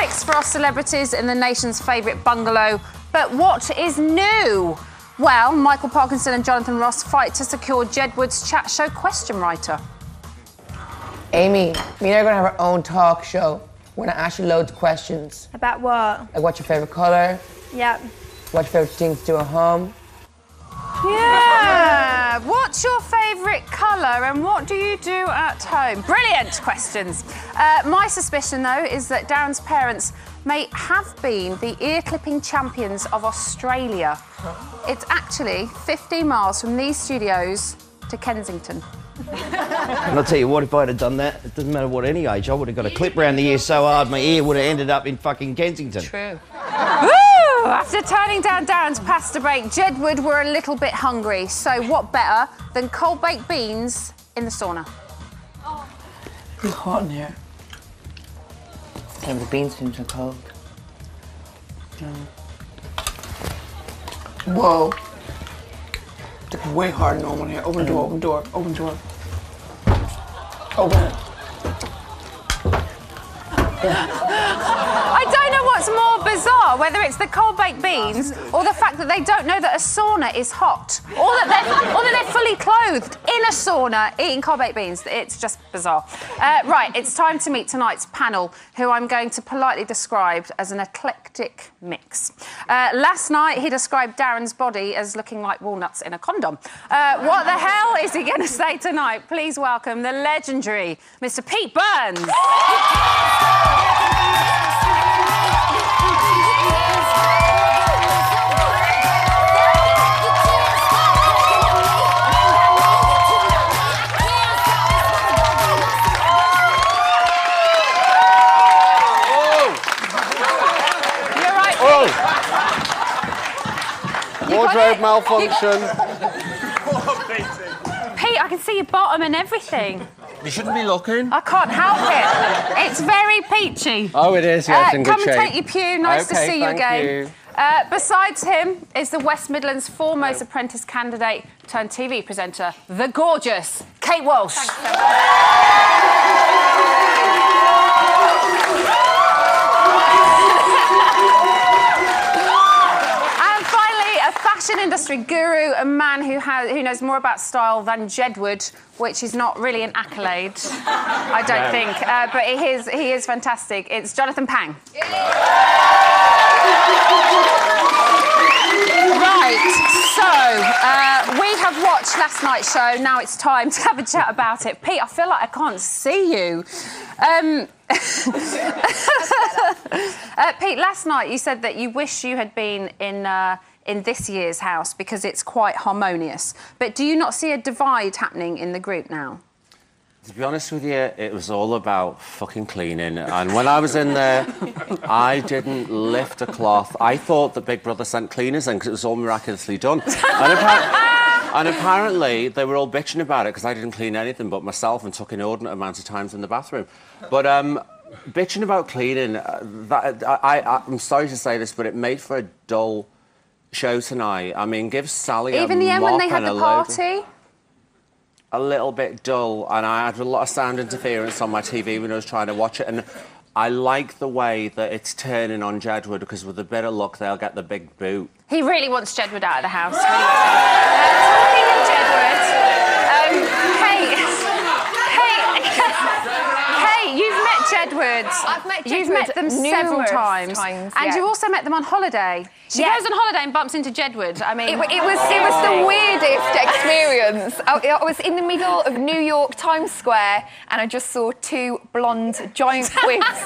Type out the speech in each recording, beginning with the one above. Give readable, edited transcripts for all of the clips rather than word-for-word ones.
fixed for our celebrities in the nation's favourite bungalow. But what is new? Well, Michael Parkinson and Jonathan Ross fight to secure Jedward's chat show question writer. Amy, me and I are going to have our own talk show. We're going to ask you loads of questions. About what? Like, what's your favourite colour? Yep. What's your favourite thing to do at home? Yeah. What's your favourite colour and what do you do at home? Brilliant questions. My suspicion, though, is that Darren's parents may have been the ear-clipping champions of Australia. It's actually 15 miles from these studios to Kensington. And I'll tell you what, if I'd have done that, it doesn't matter what any age, I would have got a clip round the ear so hard my ear would have ended up in fucking Kensington. True. Woo! After turning down Darren's pasta break, Jedward were a little bit hungry. So what better than cold baked beans in the sauna? It's hot in here. And the beans seem so cold. Whoa. It's way harder than normal here. Open door, open door, open door. Open it. I don't know what's more bizarre, whether it's the cold baked beans or the fact that they don't know that a sauna is hot, or that they're fully clothed in a sauna eating cold baked beans. It's just bizarre. Right, it's time to meet tonight's panel, who I'm going to politely describe as an eclectic mix. Last night he described Darren's body as looking like walnuts in a condom. What the hell is he going to say tonight? Please welcome the legendary Mr. Pete Burns. Wardrobe malfunction. Pete, I can see your bottom and everything. You shouldn't be looking. I can't help it. It's very peachy. Oh, it is, yes, in good come shape. and take your pew. Nice to see you again. You. Besides him is the West Midlands foremost apprentice candidate turned TV presenter, the gorgeous Kate Walsh. Thanks so much. Fashion industry guru, a man who knows more about style than Jedward, which is not really an accolade, I don't think, but he is fantastic. It's Jonathan Pang. Right, so we have watched last night's show. Now it's time to have a chat about it. Pete, I feel like I can't see you. Pete, last night you said that you wish you had been in this year's house because it's quite harmonious. But do you not see a divide happening in the group now? To be honest with you, it was all about fucking cleaning. And when I was in there, I didn't lift a cloth. I thought that Big Brother sent cleaners in because it was all miraculously done. And apparently they were all bitching about it because I didn't clean anything but myself and took inordinate amounts of times in the bathroom. But bitching about cleaning, I'm sorry to say this, but it made for a dull show tonight. I mean, give Sally even the end when they had the party. A little bit dull, and I had a lot of sound interference on my TV when I was trying to watch it, and I like the way that it's turning on Jedward because with a bit of luck they'll get the big boot. He really wants Jedward out of the house. Really talking of Jedward, Kate, you've met Jedward. I've met Jedward. You've met them several times, and you also met them on holiday. She goes on holiday and bumps into Jedward. I mean, it was the weirdest experience. I was in the middle of New York Times Square, and I just saw two blonde giant whips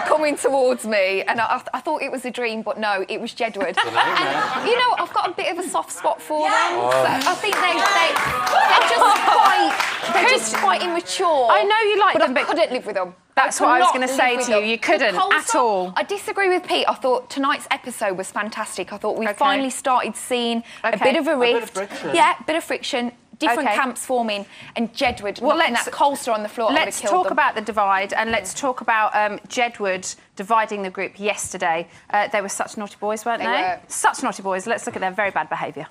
coming towards me, and I thought it was a dream, but no, it was Jedward. And you know, I've got a bit of a soft spot for them. So I think they're just quite immature. I know you like them, but I couldn't live with them. That's what I was going to say to you. You couldn't at all. I disagree with Pete. I thought tonight's episode was fantastic. I thought we finally started seeing a bit of a rift. Yeah, a bit of friction. Different camps forming, and Jedward knocking that coaster on the floor. Let's talk about the divide, and let's talk about Jedward dividing the group yesterday. They were such naughty boys, weren't they? Such naughty boys. Let's look at their very bad behaviour.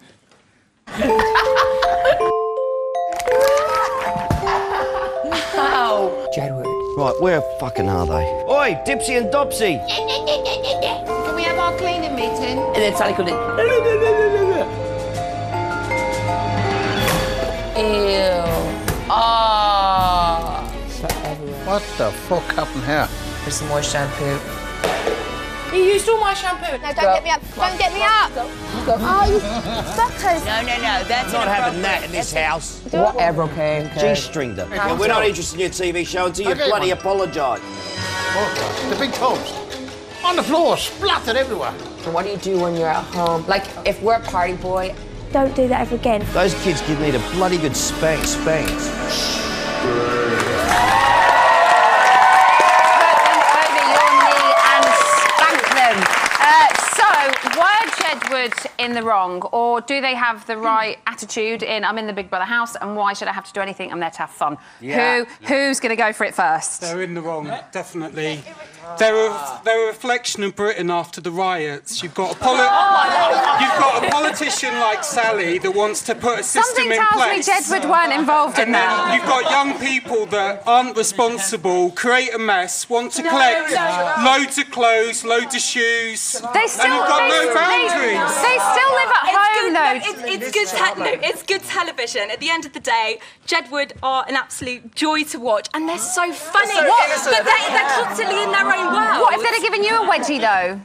Jedward. Right, where fucking are they? Oi, Dipsy and Dopsy! Can we have our cleaning meeting? And then Sally comes in. Ew. Ah. What the fuck happened here? There's some more shampoo. You used all my shampoo. No, don't get me up. Don't get me up. Oh, you fuckers. No, that's Not having that in this house. Whatever, okay? G-stringed her. Well, we're not interested in your TV show until you Okay, bloody man. apologise. Oh, the big tubs. On the floor, splattered everywhere. So what do you do when you're at home? Like, if we're a party boy, Don't do that ever again. Those kids need a bloody good spank. Put them over your knee and spank them. So, were Jedward in the wrong, or do they have the right attitude in I'm in the Big Brother house and why should I have to do anything? I'm there to have fun. Yeah. Who's going to go for it first? They're in the wrong, definitely. They're a reflection of Britain after the riots. You've got a politician like Sally that wants to put a system Something in tells me place. Jedward weren't involved in And then that. you've got young people that aren't responsible, create a mess, want to collect loads of clothes, loads of shoes, They still, and you've got no boundaries. They still live at home, though. It's good television. At the end of the day, Jedward are an absolute joy to watch, and they're so funny. But they're constantly in their own world. What if they'd have given you a wedgie, though?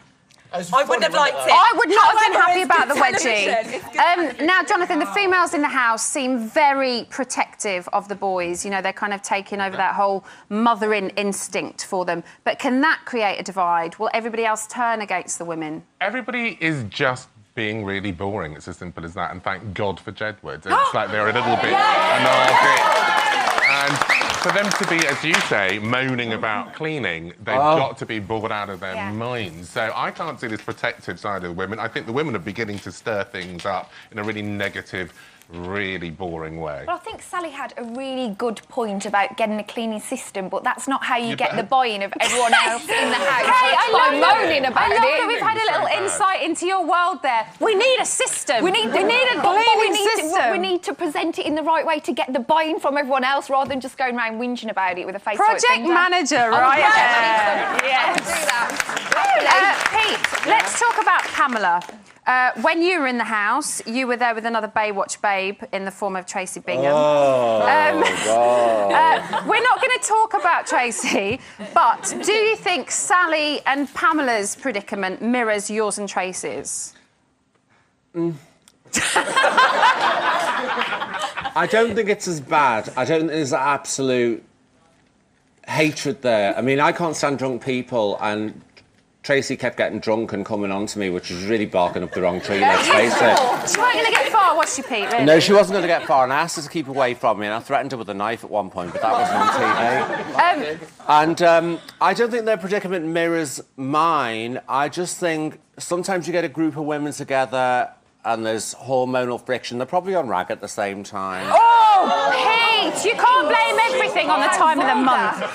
I wouldn't have liked it. I would not have been However, happy it's about the good television. wedgie. It's good Now, Jonathan, the females in the house seem very protective of the boys. You know, they're kind of taking over that whole mothering instinct for them. But can that create a divide? Will everybody else turn against the women? Everybody is just being really boring. It's as simple as that. And thank God for Jedward. It's like they're a little bit anarchic. And for them to be, as you say, moaning about cleaning, they've got to be bored out of their minds. So I can't see this protective side of the women. I think the women are beginning to stir things up in a really negative, really boring way. Well, I think Sally had a really good point about getting a cleaning system, but that's not how you get the buy-in of everyone else in the house. By moaning about it. I love that we've had a little insight into your world there. We need a system. We need a cleaning system. We need to present it in the right way to get the buy-in from everyone else rather than just going around whinging about it with a face like Project manager, right there. Yes. Do that. Pete, let's talk about Pamela. When you were in the house, you were there with another Baywatch babe in the form of Tracy Bingham. God. We're not going to talk about Tracy, but do you think Sally and Pamela's predicament mirrors yours and Tracy's? I don't think it's as bad. I don't think there's absolute hatred there. I mean, I can't stand drunk people, and Tracy kept getting drunk and coming on to me, which was really barking up the wrong tree, let's face it. She wasn't going to get far, was she, Pete? Really? No, she wasn't going to get far, and I asked her to keep away from me, and I threatened her with a knife at one point, but that wasn't on TV. And I don't think their predicament mirrors mine. I just think sometimes you get a group of women together and there's hormonal friction. They're probably on rag at the same time. Oh, Pete! You can't blame everything on the time of the month.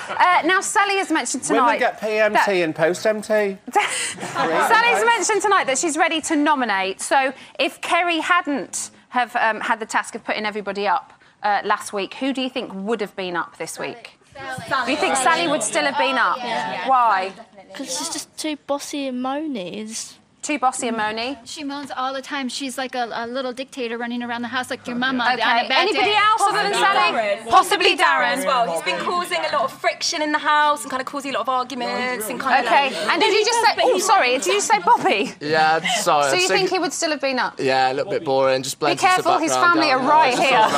Now, Sally has mentioned tonight... Women get PMT and post-MT. Sally's mentioned tonight that she's ready to nominate. So, if Kerry hadn't have had the task of putting everybody up last week, who do you think would have been up this week? Sally. Do you think Sally would still have been up? Yeah. Why? Because she's just too bossy and moany. Too bossy and moany? She moans all the time. She's like a little dictator running around the house like your mama. Okay. On a bad Anybody day. else other than Sally? Possibly Darren as well. He's been causing a lot of friction in the house and kind of causing a lot of arguments and kind of. Okay. And did you just say? Oh, sorry. Did you say Bobby? Yeah, sorry. So you think he would still have been up? Yeah, a little bit boring. Just blends Be careful, into the his background family are down right there. here.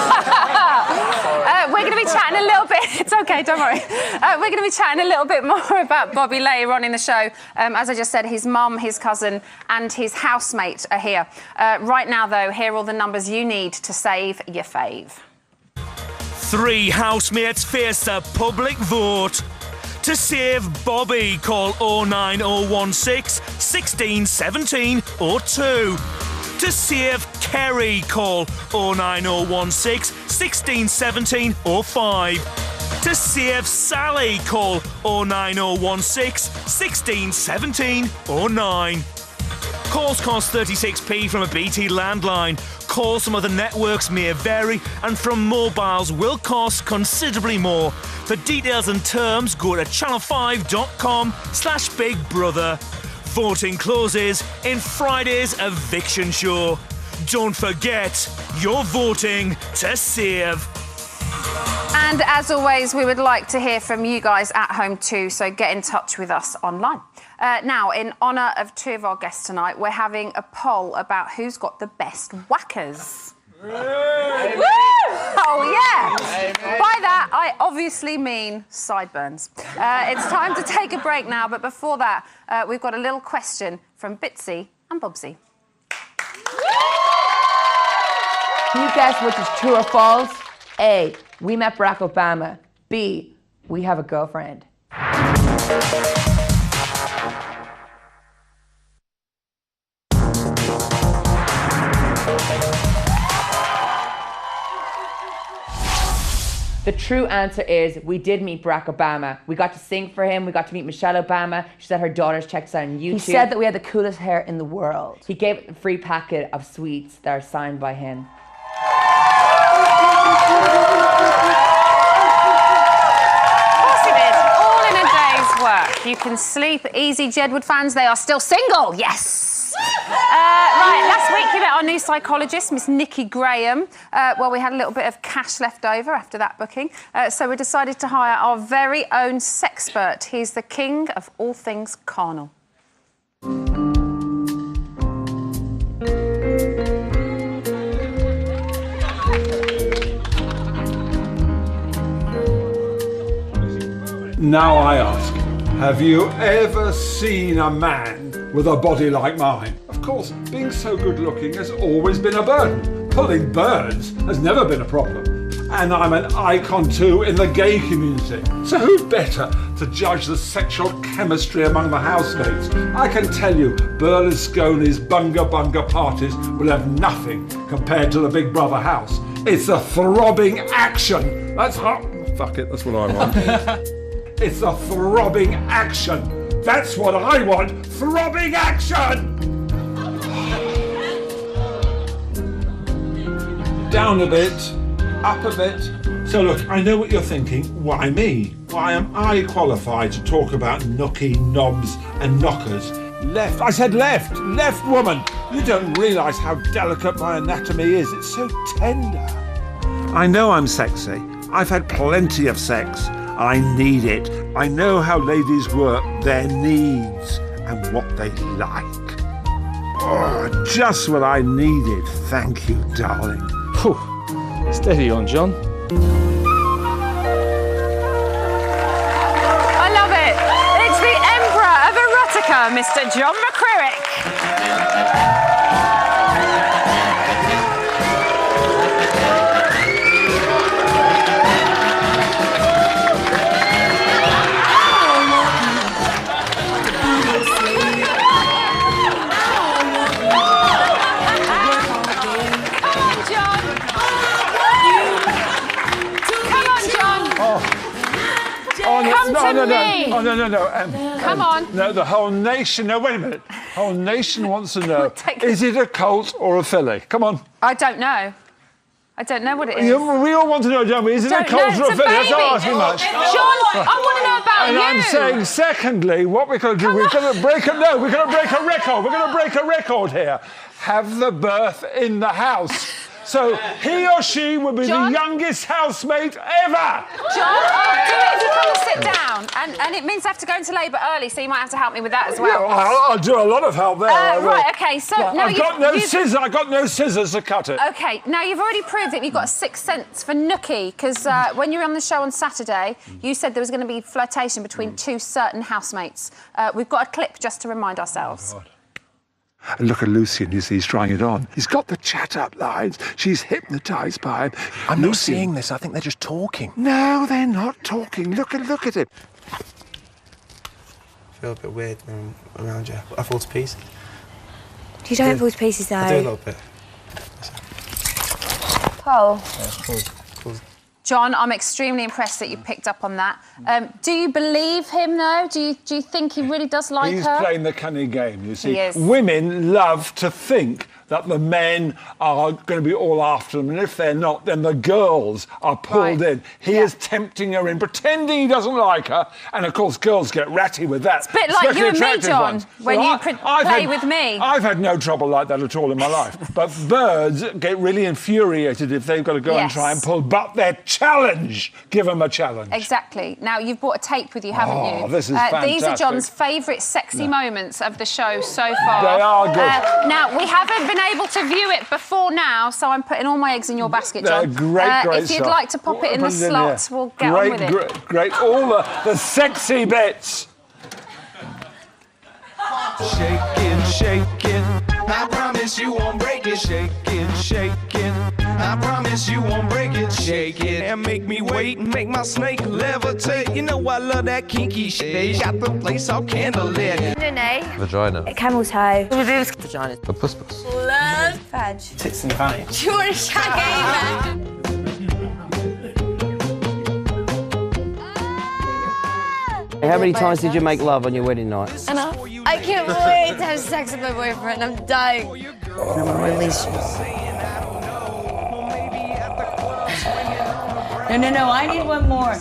We're going to be chatting a little bit... It's OK, don't worry. We're going to be chatting a little bit more about Bobby later on in the show. As I just said, his mum, his cousin and his housemate are here. Right now, though, here are all the numbers you need to save your fave. 3 housemates face a public vote. To save Bobby, call 09016 16 17 or 2. To save Kerry, call 09016 16 17 or 5. To save Sally, call 09016 16 17 or 9. Calls cost 36p from a BT landline. Calls from other networks may vary, and from mobiles will cost considerably more. For details and terms, go to channel5.com/bigbrother. Voting closes in Friday's eviction show. Don't forget, you're voting to save. And as always, we would like to hear from you guys at home too, so get in touch with us online. Now, in honour of two of our guests tonight, we're having a poll about who's got the best whackers. Woo! Oh, yeah! By that, I obviously mean sideburns. It's time to take a break now, but before that, we've got a little question from Bitsy and Bobsy. Can you guess which is true or false? A, we met Barack Obama. B, we have a girlfriend. The true answer is we did meet Barack Obama. We got to sing for him. We got to meet Michelle Obama. She said her daughter's checked us out on YouTube. He said that we had the coolest hair in the world. He gave a free packet of sweets that are signed by him. Work. You can sleep easy, Jedward fans. They are still single. Yes. Right. Last week you met our new psychologist, Miss Nikki Graham. Well, we had a little bit of cash left over after that booking, so we decided to hire our very own sexpert. He's the king of all things carnal. Now I ask, have you ever seen a man with a body like mine? Of course, being so good looking has always been a burden. Pulling birds has never been a problem. And I'm an icon too in the gay community. So who better to judge the sexual chemistry among the housemates? I can tell you, Berlusconi's bunga bunga parties will have nothing compared to the Big Brother house. It's a throbbing action. That's hot. Fuck it, that's what I want. It's a throbbing action. That's what I want. Throbbing action! Down a bit, up a bit. So look, I know what you're thinking. Why me? Why am I qualified to talk about nookie, knobs and knockers? Left. I said left. Left, woman. You don't realise how delicate my anatomy is. It's so tender. I know I'm sexy. I've had plenty of sex. I need it. I know how ladies work, their needs, and what they like. Oh, just what I needed. Thank you, darling. Whew. Steady on, John. I love it. It's the Emperor of Erotica, Mr. John McCririck. No. Come on. No, the whole nation. No, wait a minute. The whole nation wants to know: is it a colt or a filly? Come on. I don't know. I don't know what it is. We all want to know, don't we? Is it a colt or a filly? That's not asking much. John, I want to know about and you. I'm saying, secondly, what we're going to do? We're going to break a no. We're going to break a record. We're going to break a record here. Have the birth in the house. So he or she will be the youngest housemate ever. John, I'll do it if you come and sit down. And it means I have to go into labour early, so you might have to help me with that as well. Yeah, I'll do a lot of help there. Right, OK, so now I've got no scissors. I've got no scissors to cut it. OK, now you've already proved that you've got a sixth sense for nookie, because when you were on the show on Saturday, you said there was going to be flirtation between two certain housemates. We've got a clip just to remind ourselves. Oh, and look at Lucian, you see, he's trying it on. He's got the chat-up lines. She's hypnotised by him. I'm not seeing this. I think they're just talking. No, they're not talking. Look at him. I feel a bit weird around you. I fall to pieces. You don't fall to pieces, though. I do a little bit. Paul. Yeah, cool. John, I'm extremely impressed that you picked up on that. Do you believe him, though? Do you think he really does like her? He's playing the cunning game, you see. He is. Women love to think that the men are going to be all after them, and if they're not, then the girls are pulled in. He is tempting her in, pretending he doesn't like her, and of course girls get ratty with that. It's a bit like you and me, John, when you play with me. I've had no trouble like that at all in my life, but birds get really infuriated if they've got to go and try and pull, but their challenge, give them a challenge. Exactly. Now, you've brought a tape with you, haven't you? This is fantastic. These are John's favourite sexy moments of the show so far. They are good. Now, we haven't been able to view it before now, so I'm putting all my eggs in your basket, John. Great if you'd like to pop it in the slot, we'll get on with it. Great, all the sexy bits. Shaking, shaking, I promise you won't break it. Shaking, shaking, I promise you won't break it. Shake it and make me wait, make my snake levitate. You know I love that kinky shit. Got the place all candlelit. Vagina. A camel toe. Vagina. A puss puss. Love. Vag. Tits and fanny. Do you want to shag Amy? How many times did you make love on your wedding night? Enough. I can't wait to have sex with my boyfriend. I'm dying. I'm gonna release you. No, I need one more.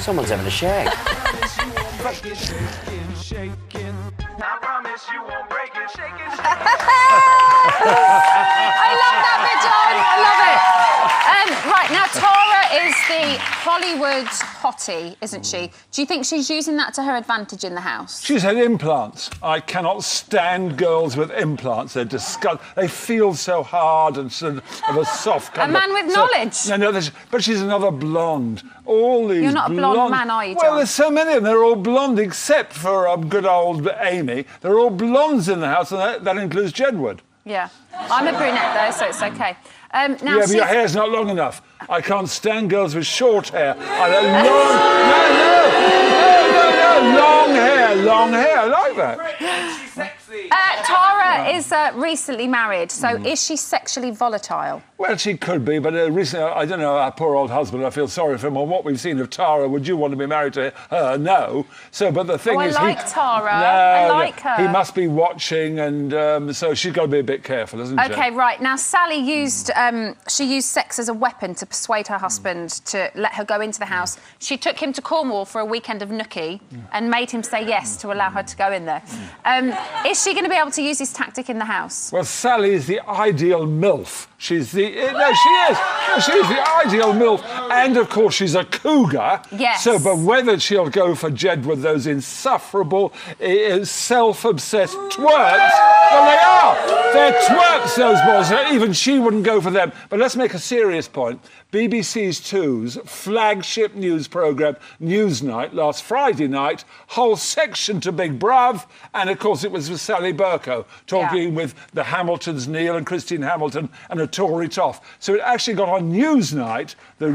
Someone's having a shag. I love that bit, John. I love it. Right, now, Tara is the Hollywood hottie, isn't she? Do you think she's using that to her advantage in the house? She's had implants. I cannot stand girls with implants. They're disgusting. They feel so hard and sort of a soft colour. A man with knowledge. No, but she's another blonde. All these You're not a blonde man, are you, John? Well, there's so many of them. They're all blonde, except for good old Amy. They're all blondes in the house, and that includes Jedward. Yeah. I'm a brunette, though, so it's OK. Now yeah, but your hair's not long enough. I can't stand girls with short hair. Long hair. I like that. Tara is recently married, so is she sexually volatile? Well, she could be, but recently, I don't know, our poor old husband, I feel sorry for him. On what we've seen of Tara, would you want to be married to her? No. So, but the thing is... I like Tara. I like her. He must be watching, and so she's got to be a bit careful, isn't she? OK, right. Now, Sally used sex as a weapon to persuade her husband to let her go into the house. She took him to Cornwall for a weekend of nookie and made him say yes to allow her to go in there. Is she going to be able to use this tactic in the house? Well, Sally is the ideal MILF. She's the... No, she is. No, she is the ideal MILF. And, of course, she's a cougar. Yes. So, but whether she'll go for Jedward, those insufferable, self-obsessed twerps... Well, they are. They're twerps, those boys. So even she wouldn't go for them. But let's make a serious point. BBC Two's flagship news programme, Newsnight, last Friday night, whole section to Big Bruv, and of course it was with Sally Bercow, talking with the Hamiltons, Neil and Christine Hamilton, and a Tory toff. So it actually got on Newsnight, the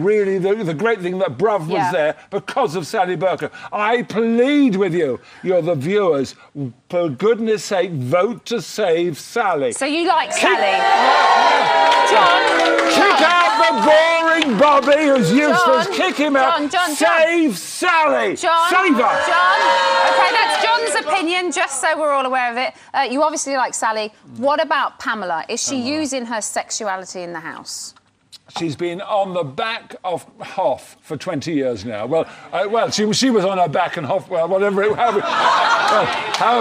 great thing that Bruv was there because of Sally Bercow. I plead with you, you're the viewers, for goodness sake, vote to save Sally. So you like Sally? John! Kick out the boring Bobby who's useless. Kick him out. John. Save Sally. John. Save her. John. OK, that's John's opinion, just so we're all aware of it. You obviously like Sally. What about Pamela? Is she using her sexuality in the house? She's been on the back of Hoff for 20 years now. Well, she was on her back and Hoff, well, however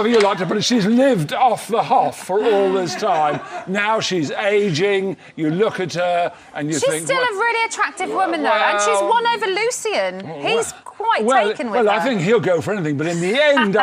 you like to put it, she's lived off the Hoff for all this time. Now she's ageing, you look at her and you think... She's still a really attractive woman, though, and she's won over Lucian. He's quite taken with her. Well, I think he'll go for anything, but in the end,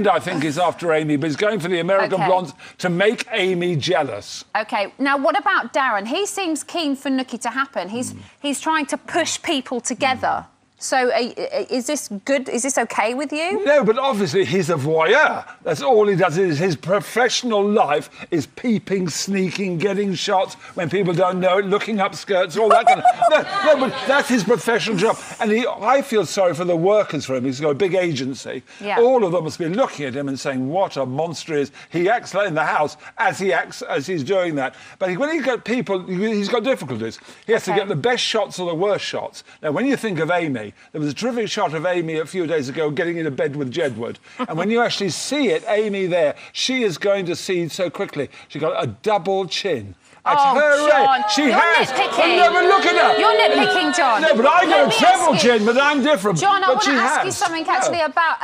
I think he's after Amy, but he's going for the American Blondes to make Amy jealous. OK, now what about Darren? He seems keen for nookie to happen. He's trying to push people together. So is this good? Is this okay with you? No, but obviously he's a voyeur. That's all he does. Is his professional life is peeping, sneaking, getting shots when people don't know it, looking up skirts, all that kind of... No, but that's his professional job. And I feel sorry for the workers for him. He's got a big agency. Yeah. All of them must be looking at him and saying, what a monster he is. He acts like in the house as he acts as he's doing that. But when he's got people, he's got difficulties. He has to get the best shots or the worst shots. Now, when you think of Amy, there was a terrific shot of Amy a few days ago getting into bed with Jedward. And when you actually see it, Amy there, she is going to see so quickly. She got a double chin. At her John, age, she you're has. nitpicking. No, but look at her. You're nitpicking, John. No, but I got a treble chin, but I'm different. John, I but want to she ask has. you something actually about.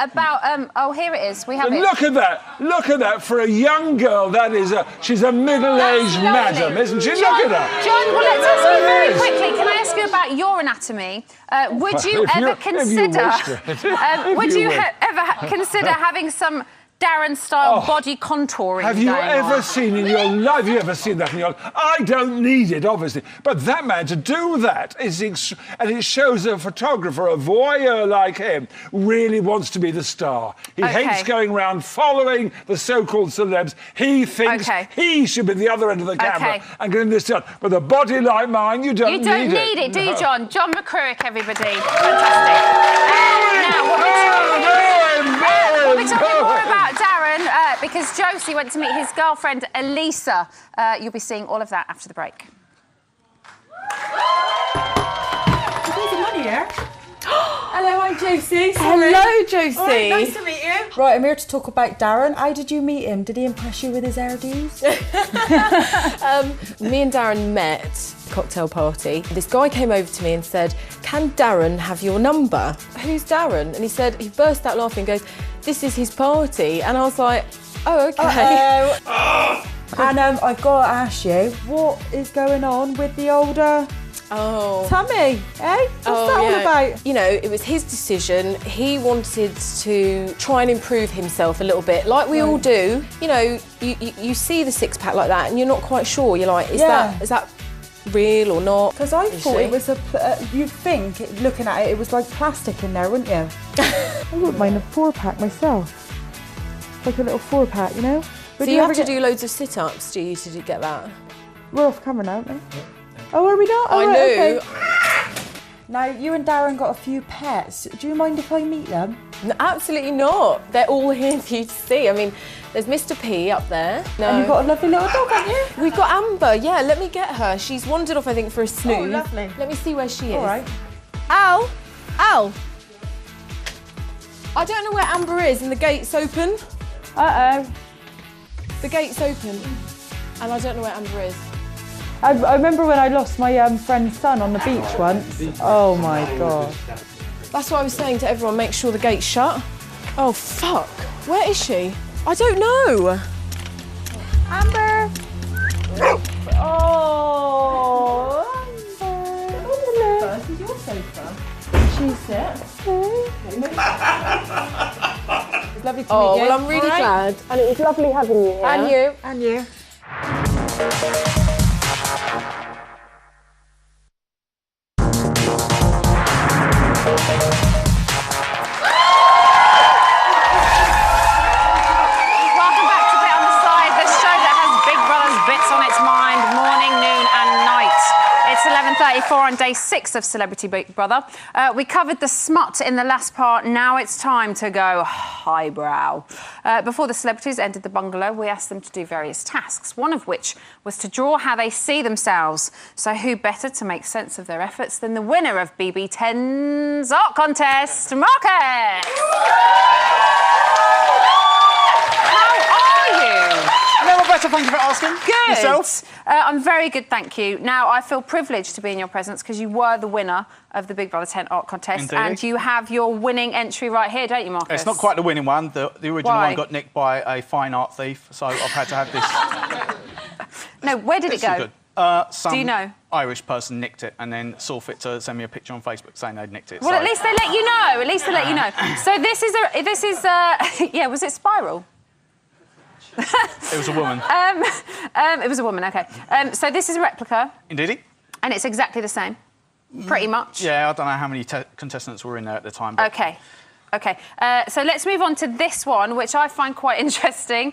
Oh, here it is. We have But it. look at that. Look at that. For a young girl, that is she's a middle-aged madam, isn't she? John, look at her. John, well, let's ask you very quickly. Can I ask you about your anatomy? Would you ever consider? Would you ever consider having some Darren-style body contouring? Have you ever on? seen in your life? Have you ever seen that in your life? I don't need it, obviously. But that man, to do that, and it shows a photographer, a voyeur like him, really wants to be the star. He hates going around following the so-called celebs. He thinks he should be the other end of the camera and getting this done. With a body like mine, you don't need it. You don't need it, do you, John? John McCrurick, everybody. Fantastic. We'll be talking more about Darren because Josie went to meet his girlfriend Elisa. You'll be seeing all of that after the break. There's the money here. Hello, I'm Josie. Hello, Josie. Right, nice to meet you. Right, I'm here to talk about Darren. How did you meet him? Did he impress you with his hairdos? Me and Darren met at a cocktail party. This guy came over to me and said, "Can Darren have your number?" "Who's Darren?" And he said, he burst out laughing and goes, "This is his party." And I was like, "Oh, okay." And I've got to ask you, what is going on with the older tummy, eh? What's that all about? You know, it was his decision. He wanted to try and improve himself a little bit, like we all do. You know, you see the six-pack like that and you're not quite sure. You're like, is that real or not? Because I thought it was you'd think, looking at it, it was like plastic in there, wouldn't you? I wouldn't mind a 4-pack myself. Like a little 4-pack, you know? So you have to do loads of sit-ups, do you, to get that? We're off camera now, aren't we? Oh, are we not? I knew. Okay. Now, you and Darren got a few pets. Do you mind if I meet them? No, absolutely not. They're all here for you to see. I mean, there's Mr. P up there. No. And you've got a lovely little dog, haven't you? We've got Amber, yeah, let me get her. She's wandered off, I think, for a snooze. Oh, lovely. Let me see where she is. All right. Al! Al! I don't know where Amber is, and the gate's open. Uh-oh. The gate's open, and I don't know where Amber is. I remember when I lost my friend's son on the beach once. Oh, my God. That's what I was saying to everyone, make sure the gate's shut. Oh, fuck. Where is she? I don't know. Amber! Oh, Amber. This is your sofa. She's it. It's lovely to meet you. Oh, well, I'm really glad. And it was lovely having you here. And you. And you. Welcome back to Bit on the Side, the show that has Big Brother's bits on its mind, morning, noon and night. It's 11:34 on day 6 of Celebrity Big Brother. We covered the smut in the last part. Now it's time to go highbrow. Before the celebrities entered the bungalow, we asked them to do various tasks, one of which was to draw how they see themselves. So who better to make sense of their efforts than the winner of BB10's art contest, Marcus? No, Roberta, thank you for asking. Good. Yourself? I'm very good, thank you. Now, I feel privileged to be in your presence because you were the winner of the Big Brother 10 art contest. Indeed. And you have your winning entry right here, don't you, Marcus? It's not quite the winning one. The original Why? one got nicked by a fine art thief, so I've had to have this. No, where did it go? Good. Some Do you know? Irish person nicked it and then saw fit to send me a picture on Facebook saying they'd nicked it. Well, at least they let you know. At least they let you know. So this is yeah, was it Spiral? It was a woman. It was a woman, OK. So this is a replica. Indeed. And it's exactly the same. pretty much? Yeah, I don't know how many contestants were in there at the time. But... OK, so let's move on to this one, which I find quite interesting.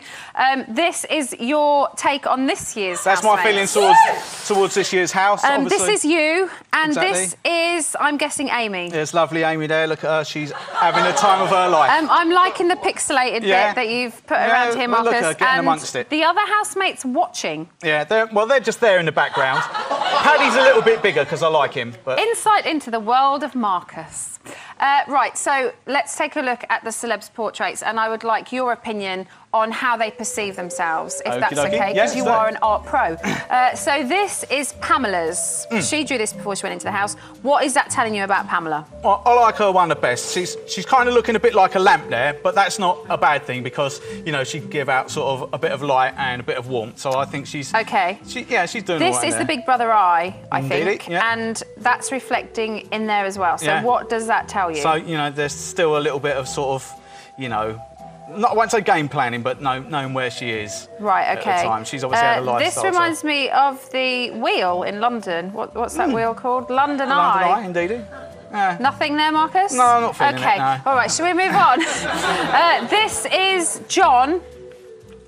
This is your take on this year's That's housemates. my feelings towards this year's house, obviously. This is you, and Exactly. this is, I'm guessing, Amy. There's lovely Amy there. Look at her. She's having the time of her life. I'm liking the pixelated bit that you've put around here, well, Marcus. look at her getting and amongst it. the other housemates watching. Yeah, they're just there in the background. Paddy's a little bit bigger because I like him. But... Insight into the world of Marcus. Right, so let's take a look at the celebs' portraits, and I would like your opinion on how they perceive themselves, if that's okay, because you are an art pro. So this is Pamela's. She drew this before she went into the house. What is that telling you about Pamela? Well, I like her one of the best. She's kind of looking a bit like a lamp there, but that's not a bad thing because, you know, she can give out sort of a bit of light and a bit of warmth. So I think she's... OK. She's doing all right This is the Big Brother eye, I think, yeah. and that's reflecting in there as well. So Yeah. what does that tell you? So, you know, there's still a little bit of sort of, you know... I won't say game planning, but knowing where she is right, OK. at the time. She's obviously had a lifestyle. This reminds me of the wheel in London. What's that wheel called? London Eye. London Eye, indeed. Yeah. Nothing there, Marcus? No, I'm not feeling it, no. All right, shall we move on? This is John.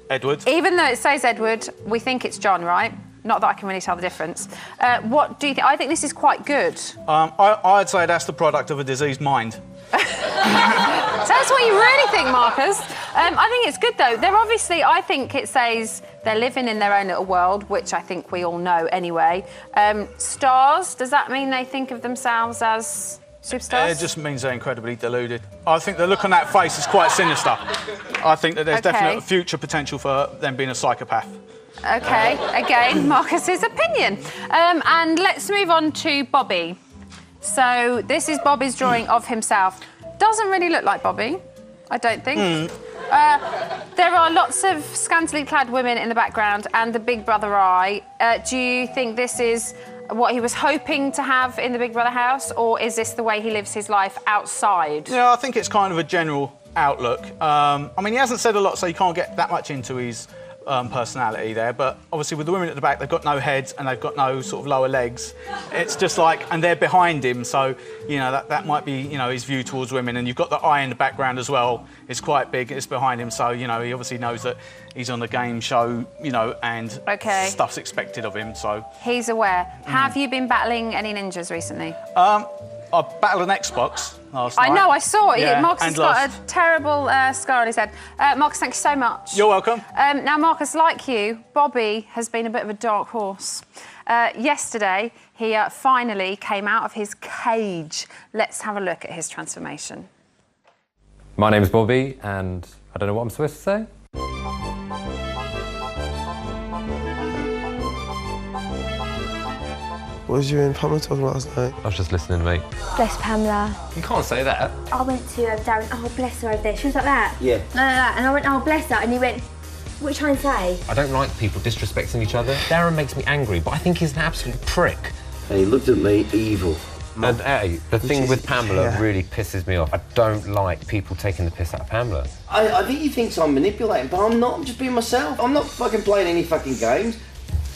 Edward. Even though it says Edward, we think it's John, right? Not that I can really tell the difference. What do you think? I think this is quite good. I'd say that's the product of a diseased mind. So that's what you really think, Marcus. I think it's good, though. They're obviously, I think it says they're living in their own little world, which I think we all know anyway. Stars, does that mean they think of themselves as superstars? It just means they're incredibly deluded. I think the look on that face is quite sinister. I think that there's definite future potential for them being a psychopath. OK, again, Marcus's opinion. And let's move on to Bobby. So this is Bobby's drawing of himself. Doesn't really look like Bobby, I don't think. There are lots of scantily clad women in the background and the Big Brother eye. Do you think this is what he was hoping to have in the Big Brother house, or is this the way he lives his life outside? Yeah, I think it's kind of a general outlook. I mean, he hasn't said a lot, so you can't get that much into his personality there, but obviously with the women at the back, they've got no heads and they've got no sort of lower legs. It's just like, and they're behind him, so, you know, that might be, you know, his view towards women. And you've got the eye in the background as well. It's quite big, it's behind him, so, you know, he obviously knows that he's on the game show, you know, and stuff's expected of him, so... He's aware. Have you been battling any ninjas recently? I battled an Xbox last night. I know, I saw it. Yeah, Marcus and has got lost. a terrible scar on his head. Marcus, thank you so much. You're welcome. Now, Marcus, like you, Bobby has been a bit of a dark horse. Yesterday, he finally came out of his cage. Let's have a look at his transformation. My name's Bobby, and I don't know what I'm supposed to say. What was you and Pamela talking about last night? I was just listening, mate. Bless Pamela. You can't say that. I went to Darren, oh, bless her over there. She was like that. Yeah. No. And I went, oh, bless her. And he went, what are you trying to say? I don't like people disrespecting each other. Darren makes me angry, but I think he's an absolute prick. And he looked at me evil. And hey, the thing with Pamela really pisses me off. I don't like people taking the piss out of Pamela. I think he thinks I'm manipulating, but I'm not. I'm just being myself. I'm not fucking playing any fucking games.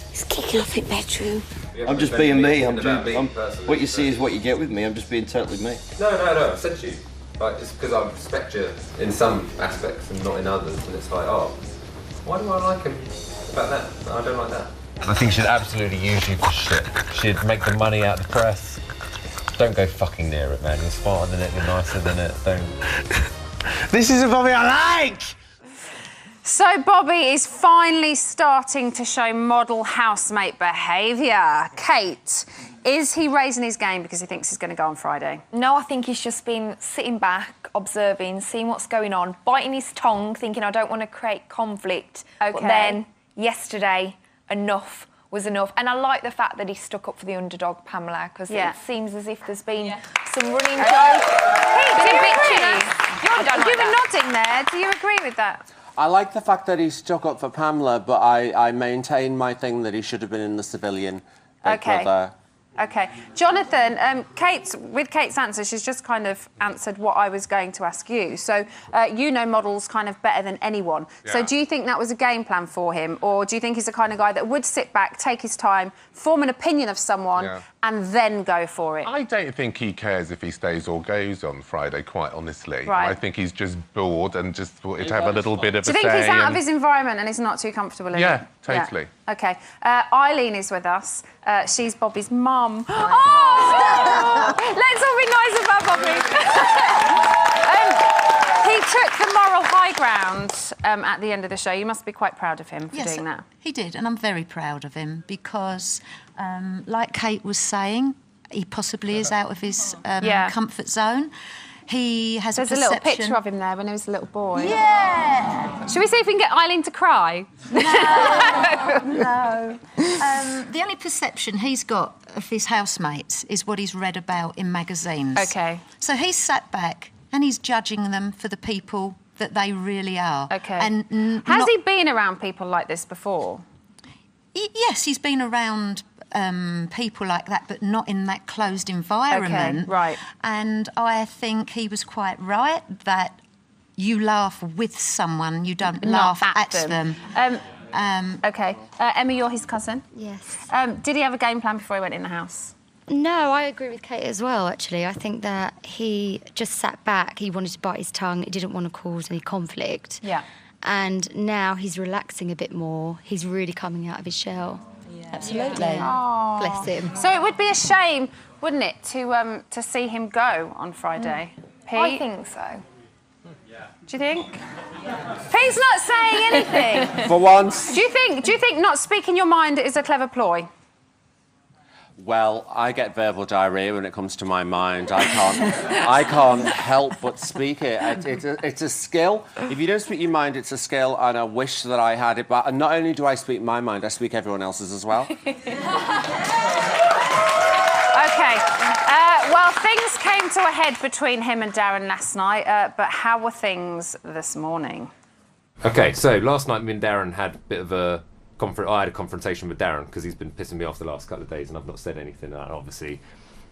He's kicking off in bedroom. I'm just being me. What you see is what you get with me. I'm just being totally me. No, I said to you. Like, it's because I respect you in some aspects and not in others. And it's like, oh, why do I like him about that? No, I don't like that. I think she'd absolutely use you for shit. She'd make the money out of the press. Don't go fucking near it, man. You're smarter than it, you're nicer than it. Don't. This is a Bobby I like! So Bobby is finally starting to show model housemate behaviour. Kate, is he raising his game because he thinks he's going to go on Friday? No, I think he's just been sitting back, observing, seeing what's going on, biting his tongue, thinking, I don't want to create conflict. OK. But then, yesterday, enough was enough. And I like the fact that he stuck up for the underdog, Pamela, because it seems as if there's been some running joke. You were nodding there. Do you agree with that? I like the fact that he stuck up for Pamela, but I maintain my thing that he should have been in the civilian Big Brother OK. Jonathan, with Kate's answer, she's just kind of answered what I was going to ask you. So you know models kind of better than anyone. Yeah. So do you think that was a game plan for him? Or do you think he's the kind of guy that would sit back, take his time, form an opinion of someone and then go for it? I don't think he cares if he stays or goes on Friday, quite honestly. Right. I think he's just bored and just wanted to have a little bit of a say. Do you think he's out of his environment and he's not too comfortable in it? Yeah, totally. Yeah. OK. Eileen is with us. She's Bobby's mum. Oh! Let's all be nice about Bobby. He took the moral high ground at the end of the show. You must be quite proud of him for doing that. He did, and I'm very proud of him because, like Kate was saying, he possibly is out of his comfort zone. He has There's a little perception... picture of him there when he was a little boy. Yeah! Shall we see if we can get Eileen to cry? No. The only perception he's got of his housemates is what he's read about in magazines. OK. So he's sat back and he's judging them for the people that they really are. OK. And Has he been around people like this before? Yes, he's been around people like that, but not in that closed environment. OK, right. And I think he was quite right that you laugh with someone, you don't laugh at them. OK. Emma, you're his cousin? Yes. Did he have a game plan before he went in the house? No, I agree with Kate as well, actually. I think that he just sat back. He wanted to bite his tongue. He didn't want to cause any conflict. Yeah. And now he's relaxing a bit more. He's really coming out of his shell. Yeah. Absolutely. Oh. Bless him. So it would be a shame, wouldn't it, to see him go on Friday? Pete? I think so. Do you think? Pete's not saying anything. For once. Do you think not speaking your mind is a clever ploy? Well, I get verbal diarrhoea when it comes to my mind. I can't help but speak it. It's a skill. If you don't speak your mind, it's a skill, and I wish that I had it. But not only do I speak my mind, I speak everyone else's as well. OK. Well, things came to a head between him and Darren last night, but how were things this morning? OK, so last night me and Darren had a bit of a... I had a confrontation with Darren because he's been pissing me off the last couple of days and I've not said anything. And obviously,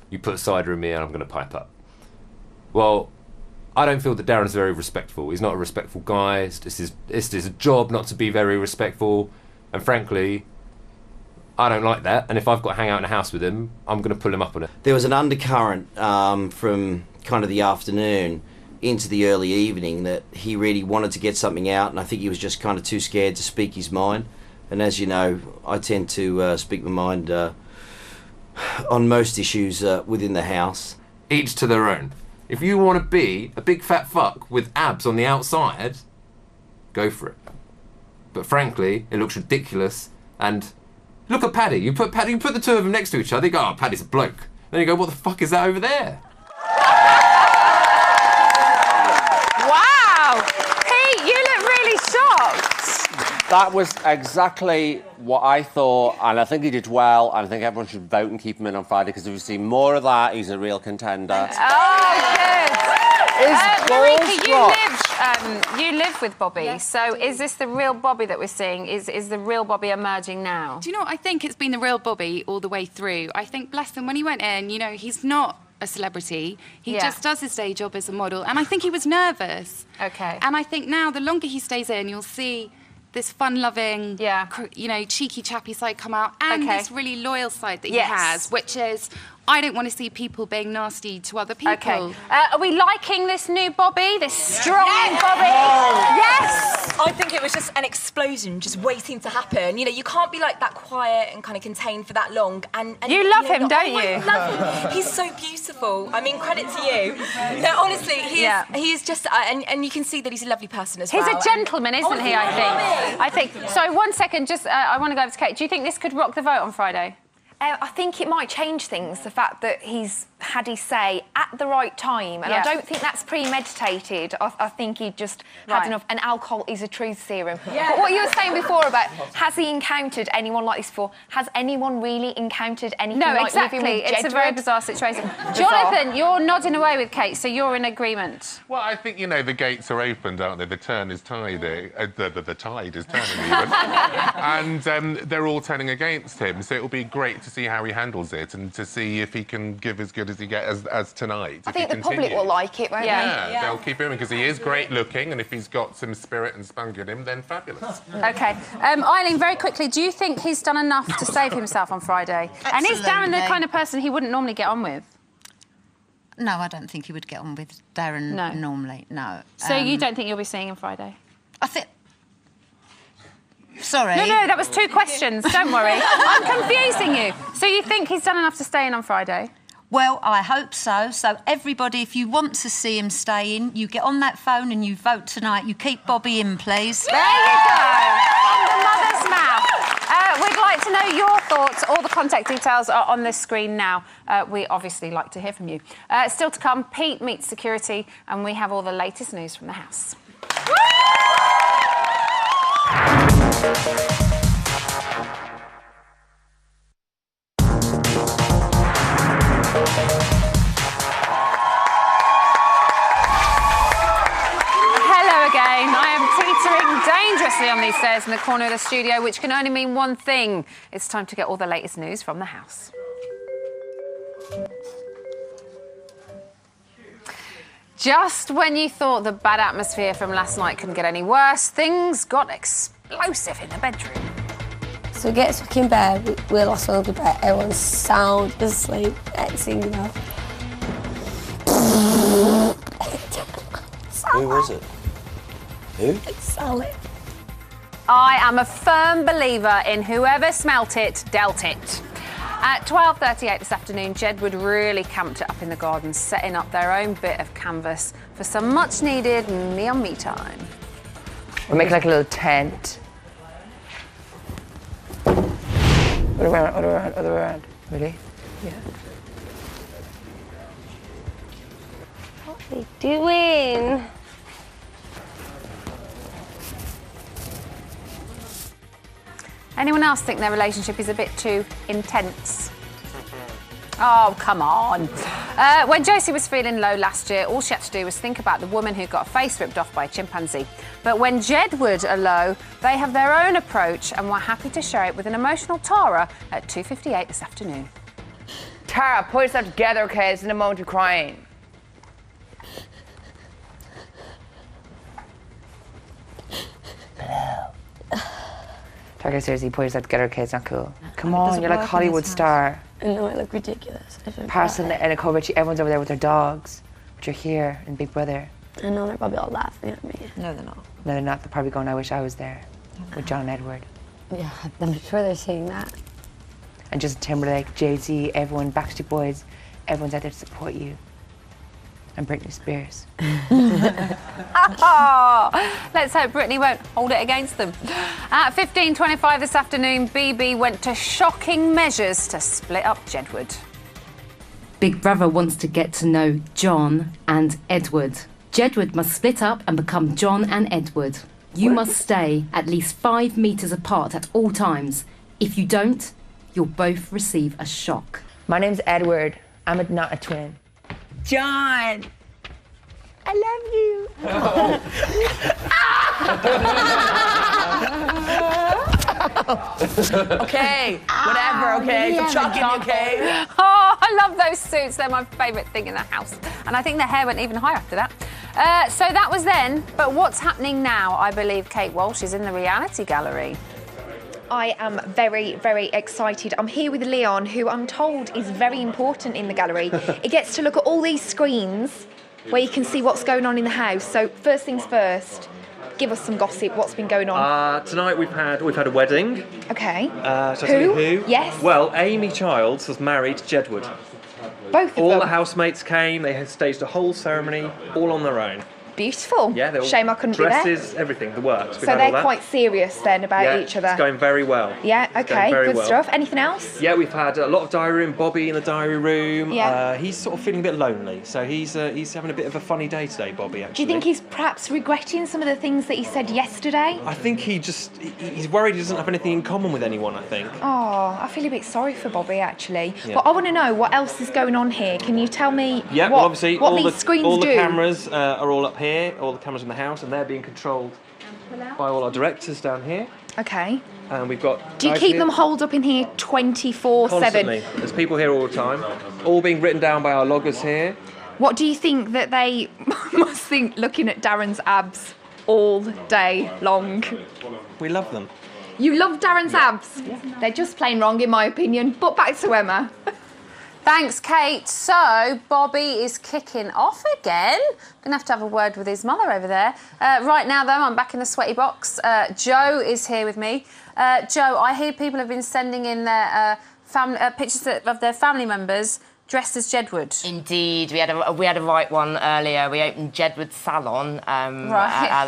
you put cider in me and I'm going to pipe up. Well, I don't feel that Darren's very respectful. He's not a respectful guy. It's his job not to be very respectful. And frankly, I don't like that. And if I've got to hang out in a house with him, I'm going to pull him up on it. There was an undercurrent from kind of the afternoon into the early evening that he really wanted to get something out, and I think he was just kind of too scared to speak his mind. And as you know, I tend to speak my mind on most issues within the house. Each to their own. If you want to be a big fat fuck with abs on the outside, go for it. But frankly, it looks ridiculous. And look at Paddy. You put the two of them next to each other. You go, oh, Paddy's a bloke. Then you go, what the fuck is that over there? Wow! Pete, you look really shocked. That was exactly what I thought, and I think he did well, and I think everyone should vote and keep him in on Friday, because if we see more of that, he's a real contender. Oh, good. Marika, you live with Bobby, yes, so is this the real Bobby that we're seeing? Is the real Bobby emerging now? Do you know what? I think it's been the real Bobby all the way through. I think, bless him, when he went in, you know, he's not a celebrity. He just does his day job as a model, and I think he was nervous. OK. And I think now, the longer he stays in, you'll see this fun-loving, you know, cheeky, chappy side come out, and this really loyal side that he has, which is, I don't want to see people being nasty to other people. OK. Are we liking this new Bobby, this strong Bobby? Yes! I think it was just an explosion just waiting to happen. You know, you can't be like that quiet and kind of contained for that long. And you love him, don't you? I love him. He's so beautiful. I mean, credit to you. No, honestly, he is just, and you can see that he's a lovely person as well. He's a gentleman, isn't he, I think? So, 1 second, just, I want to go over to Kate. Do you think this could rock the vote on Friday? I think it might change things, the fact that he's had his say at the right time, and I don't think that's premeditated. I think he just had enough, and alcohol is a truth serum. Yeah. But what you were saying before about, has he encountered anyone like this before? Has anyone really encountered anything like exactly. living with It's a Jedward? very bizarre situation. Jonathan, you're nodding away with Kate, so you're in agreement. Well, I think, you know, the gates are opened, aren't they? The turn is tiding. The tide is turning even. And they're all turning against him, so it'll be great to see how he handles it and to see if he can give as good as he gets as tonight. I think the public will like it, won't they? Yeah, they'll keep him because he is great looking, and if he's got some spirit and spunk in him, then fabulous. OK. Eileen, very quickly, do you think he's done enough to save himself on Friday? And is Darren the kind of person he wouldn't normally get on with? No, I don't think he would get on with Darren normally, no. So you don't think you'll be seeing him Friday? I think... Sorry. No, that was 2 questions, don't worry. I'm confusing you. So you think he's done enough to stay in on Friday? Well, I hope so. So everybody, if you want to see him stay in, you get on that phone and you vote tonight. You keep Bobby in, please. There you go. From the mother's mouth. We'd like to know your thoughts. All the contact details are on this screen now. We obviously like to hear from you. Still to come, Pete meets security, and we have all the latest news from the house. Hello again. I am teetering dangerously on these stairs in the corner of the studio, which can only mean one thing. It's time to get all the latest news from the house. Just when you thought the bad atmosphere from last night couldn't get any worse, things got explosive in the bedroom. So we get stuck in bed, we're lost on the bed, everyone's sound asleep, exing, you know. Who was it? Who? It's Sally. I am a firm believer in whoever smelt it, dealt it. At 12:38 this afternoon, Jedward really camped it up in the garden, setting up their own bit of canvas for some much-needed neon me time. We'll make like a little tent. Other around. Ready? Yeah. What are they doing? Anyone else think their relationship is a bit too intense? Oh, come on. When Josie was feeling low last year, all she had to do was think about the woman who got her face ripped off by a chimpanzee. But when Jedward are low, they have their own approach, and we're happy to share it with an emotional Tara at 2:58 this afternoon. Tara, pull yourself together, okay? It's in a moment of crying. Tara, seriously, pull yourself together, okay? It's not cool. Come on, you're like a Hollywood star. I know I look ridiculous. Paris and Nicole, everyone's over there with their dogs. But you're here in Big Brother. I know they're probably all laughing at me. No, they're not. No, they're not. They're probably going, I wish I was there. With John and Edward. Yeah, I'm sure they're saying that. And Justin Timberlake, Jay-Z, everyone, Backstreet Boys, everyone's out there to support you. And Britney Spears. Let's hope Britney won't hold it against them. At 15:25 this afternoon, BB went to shocking measures to split up Jedward. Big Brother wants to get to know John and Edward. Jedward must split up and become John and Edward. You must stay at least 5 metres apart at all times. If you don't, you'll both receive a shock. My name's Edward. I'm not a twin. John! I love you! Okay, whatever, okay? Stop shocking me, okay? Oh, I love those suits. They're my favourite thing in the house. And I think their hair went even higher after that. So that was then, but what's happening now? I believe Kate Walsh is in the reality gallery. I am very, very excited. I'm here with Leon, who I'm told is very important in the gallery. He gets to look at all these screens where you can see what's going on in the house. So first things first, give us some gossip. What's been going on? Tonight we've had a wedding. Okay. Shall I tell you who? Yes. Well, Amy Childs has married Jedward. Both of them? All the housemates came. They had staged a whole ceremony, all on their own. beautiful. Yeah, they're all Shame I couldn't be there. dresses, everything, the works. We've So had all they're that. quite serious then about each other. It's going very well. Yeah, It's going okay, very good well. stuff. Anything else? Yeah, we've had a lot of diary room. Bobby in the diary room. Yeah. He's sort of feeling a bit lonely, so he's having a bit of a funny day today, Bobby. Actually. Do you think he's perhaps regretting some of the things that he said yesterday? I think he's worried he doesn't have anything in common with anyone. I think. Oh, I feel a bit sorry for Bobby actually. Yeah. But I want to know what else is going on here. Can you tell me Yeah, what, well, obviously what all these the screens all the do? cameras are all up here. All the cameras in the house, and they're being controlled by all our directors down here. Okay. And we've got. Do you guys keep here them holed up in here 24/7? constantly? There's people here all the time, all being written down by our loggers here. What do you think that they must think looking at Darren's abs all day long? We love them. You love Darren's abs? They're just plain wrong in my opinion. But back to Emma. Thanks, Kate. So, Bobby is kicking off again. I'm going to have a word with his mother over there. Right now, though, I'm back in the sweaty box. Joe is here with me. Joe, I hear people have been sending in their pictures of their family members dressed as Jedward. Indeed, we had a right one earlier. We opened Jedward's salon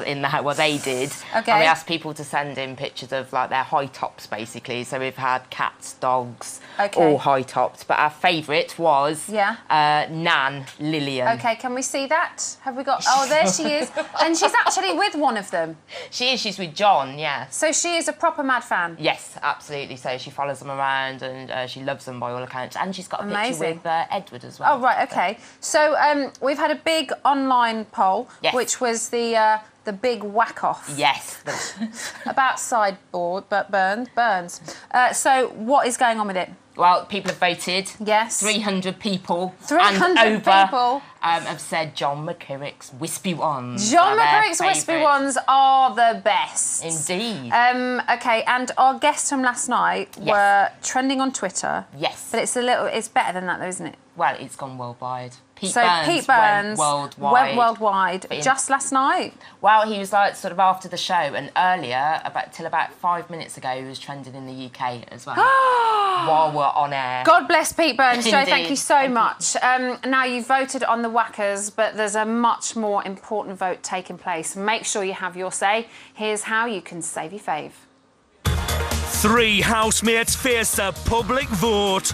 in the well, they did. Okay. And we asked people to send in pictures of like their high tops, basically. So we've had cats, dogs, all high tops. But our favourite was Nan Lillian. Okay, can we see that? Have we got? Oh, there she is, and she's actually with one of them. She is. She's with John. Yeah. So she is a proper mad fan. Yes, absolutely. So she follows them around and she loves them by all accounts. And she's got a picture with Edward as well. Oh, right, OK. So we've had a big online poll, which was the big whack-off. Yes. About sideboard, but burns. So what is going on with it? Well, people have voted. Yes. 300 people. 300 and over, people have said John McCurrick's Wispy Ones. John McCurrick's Wispy Ones are the best. Indeed. OK, and our guests from last night were trending on Twitter. Yes. But it's better than that, though, isn't it? Well, it's gone worldwide. Pete Burns went worldwide. Just last night. Well, he was like sort of after the show, and earlier, till about 5 minutes ago, he was trending in the UK as well. While we're on air. God bless Pete Burns, Joe. Indeed. Thank you so much. Now you've voted on the whackers, but there's a much more important vote taking place. Make sure you have your say. Here's how you can save your fave. 3 housemates face a public vote.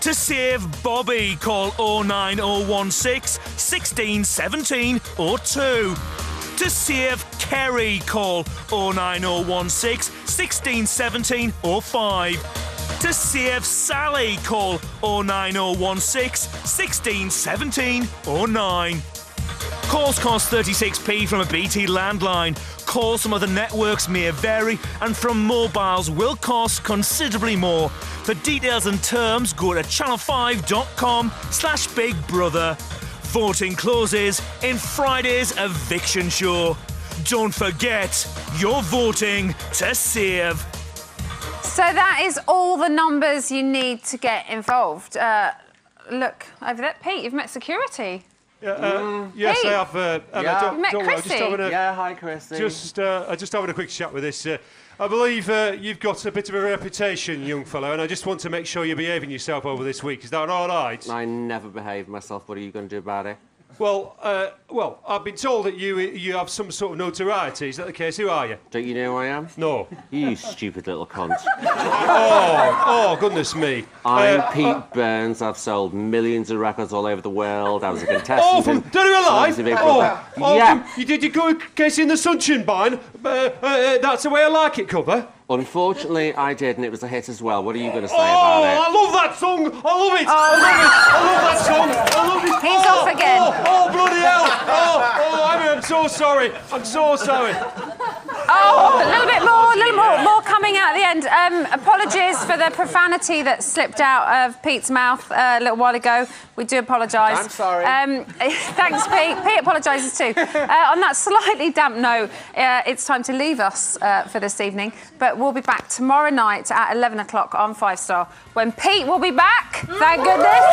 To save Bobby, call 09016 1617 or 2. To save Kerry, call 09016 1617 or 5. To save Sally, call 09016 1617 or 9. Calls cost 36p from a BT landline. Calls from other networks may vary, and from mobiles will cost considerably more. For details and terms, go to channel5.com/bigbrother. Voting closes in Friday's eviction show. Don't forget, you're voting to save. So that is all the numbers you need to get involved. Look over there. Pete, you've met security. Yes, Pete. I have. You've met Chrissy. Hi, Chrissy. Just having a quick chat with this. I believe you've got a bit of a reputation, young fellow, and I just want to make sure you're behaving yourself over this week. Is that all right? I never behaved myself. What are you going to do about it? Well, I've been told that you have some sort of notoriety. Is that the case? Who are you? Don't you know who I am? No. You stupid little cunt. oh, goodness me. I'm Pete Burns. I've sold millions of records all over the world. I was a contestant. Oh, from Dead or Alive? Yeah. Did you go Casey in the Sunshine Band? That's the way I like it cover. Unfortunately, I did, and it was a hit as well. What are you going to say about it? I love that song! I love it! I love that song! I love it! He's off again. Oh, bloody hell! I'm so sorry. I'm so sorry. Oh, a little bit more coming out at the end. Apologies for the profanity that slipped out of Pete's mouth a little while ago. We do apologise. I'm sorry. Thanks, Pete. Pete apologises too. On that slightly damp note, it's time to leave us for this evening. But we'll be back tomorrow night at 11 o'clock on 5 Star when Pete will be back. Thank goodness.